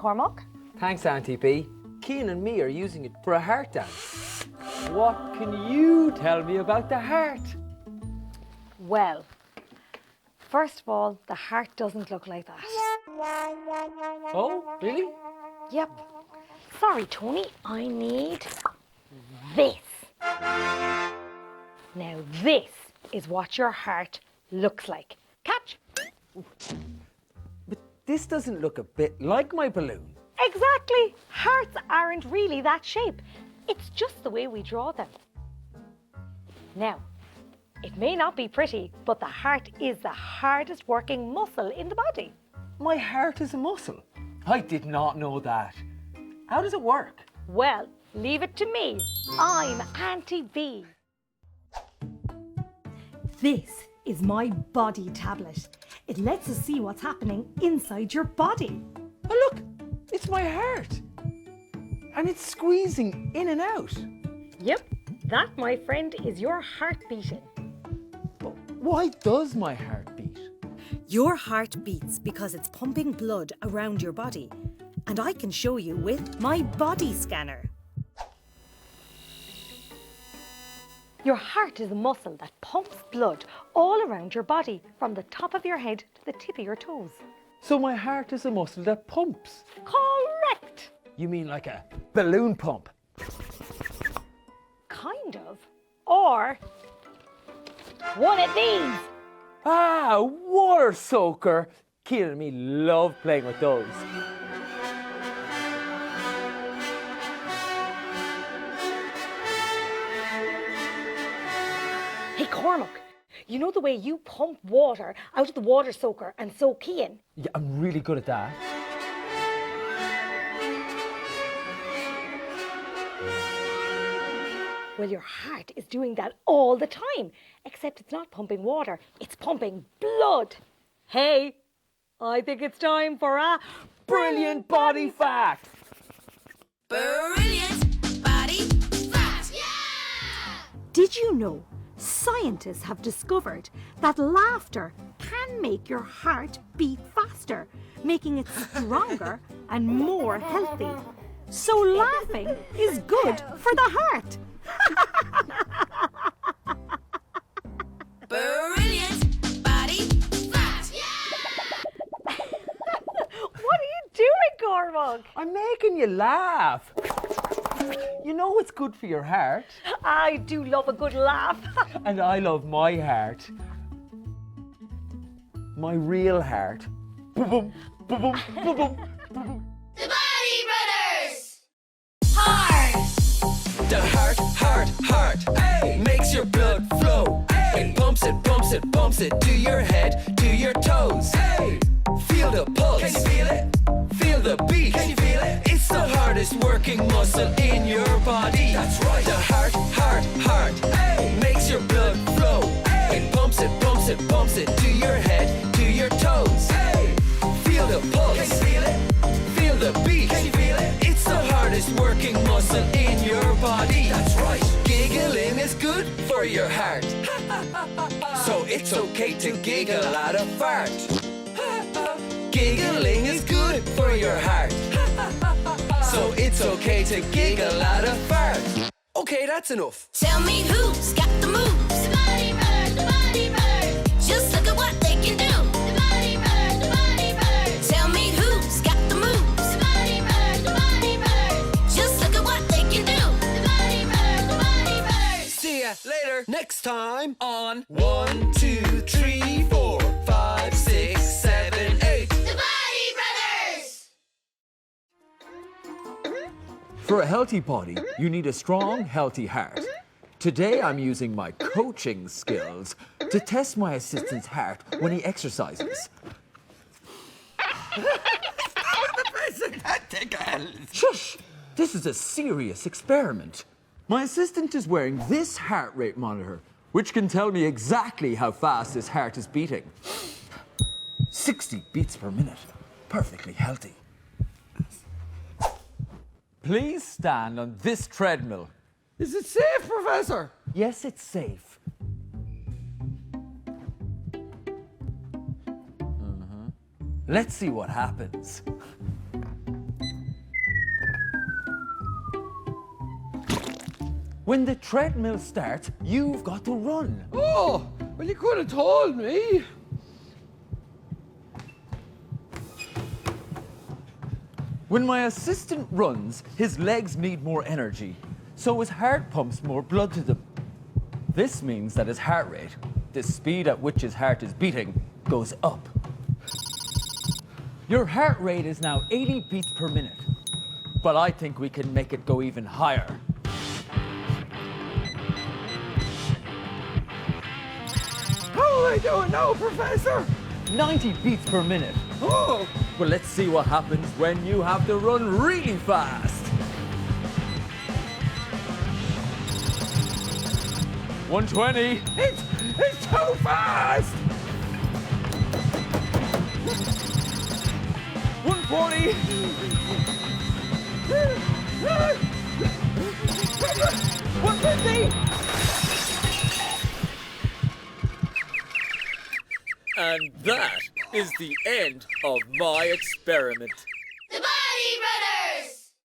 Cormac. Thanks, Auntie B. Cian and me are using it for a heart dance. What can you tell me about the heart? Well, first of all, the heart doesn't look like that. Oh, really? Yep. Sorry, Tony, I need this. Now this is what your heart looks like. Catch? But this doesn't look a bit like my balloon. Exactly. Hearts aren't really that shape. It's just the way we draw them. Now, it may not be pretty, but the heart is the hardest working muscle in the body. My heart is a muscle. I did not know that. How does it work? Well, leave it to me. I'm Auntie B. This is my body tablet. It lets us see what's happening inside your body. Oh, look, it's my heart. And it's squeezing in and out. Yep, that, my friend, is your heart beating. But why does my heart beat? Your heart beats because it's pumping blood around your body. And I can show you with my body scanner. Your heart is a muscle that pumps blood all around your body, from the top of your head to the tip of your toes. So my heart is a muscle that pumps. Correct! You mean like a balloon pump? Kind of. Or one of these. Ah, water soaker. Cian and me love playing with those. Hey, Cormac, you know the way you pump water out of the water soaker and soak Cian? Yeah, I'm really good at that. Well, your heart is doing that all the time, except it's not pumping water, it's pumping blood. Hey, I think it's time for a Brilliant body fact. Brilliant body fact! Yeah! Did you know scientists have discovered that laughter can make your heart beat faster, making it stronger and more healthy? So laughing is good for the heart. Brilliant body fact! Yeah! What are you doing, Cormac? I'm making you laugh. You know what's good for your heart? I do love a good laugh. And I love my heart. My real heart. Boom, boom, boom, boom, boom, boom. The Body Brothers! Heart! The heart, ay, makes your blood flow. Ay. It pumps it to your head, to your toes. Ay. Feel the pulse. Can you feel it? Feel the beat. Can you feel it? It's the hardest working muscle in your body. That's right. The heart, ay, makes your blood flow. Ay. It pumps it to your head, to your toes. Ay. Feel the pulse. Can you feel it? Feel the beat. Can you feel it? It's the hardest working muscle in your body. That's right. Giggling is good for your heart. So it's okay to giggle at a fart. Giggling is good for your heart. So it's okay to giggle at a fart. Okay, that's enough. Tell me who's got the moves. The Body Bird, the Body Bird. Just look at what they can do. The Body Bird, the Body Bird. Tell me who's got the moves. The Body Bird, the Body Bird. Just look at what they can do. The Body Bird, the Body Bird. See ya later next time on 1, 2, 3, 4, 5, 6, 7, 8. The Body Brothers! For a healthy body, you need a strong, healthy heart. Today, I'm using my coaching skills to test my assistant's heart when he exercises. Shush! This is a serious experiment. My assistant is wearing this heart rate monitor, which can tell me exactly how fast his heart is beating. 60 beats per minute. Perfectly healthy. Please stand on this treadmill. Is it safe, Professor? Yes, it's safe. Let's see what happens. When the treadmill starts, you've got to run. Oh, well, you could have told me. When my assistant runs, his legs need more energy, so his heart pumps more blood to them. This means that his heart rate, the speed at which his heart is beating, goes up. Your heart rate is now 80 beats per minute, but I think we can make it go even higher. How am I doing now, Professor? 90 beats per minute. Oh, Well, let's see what happens when you have to run really fast. 120. it's too fast. 140. 150. And that is the end of my experiment.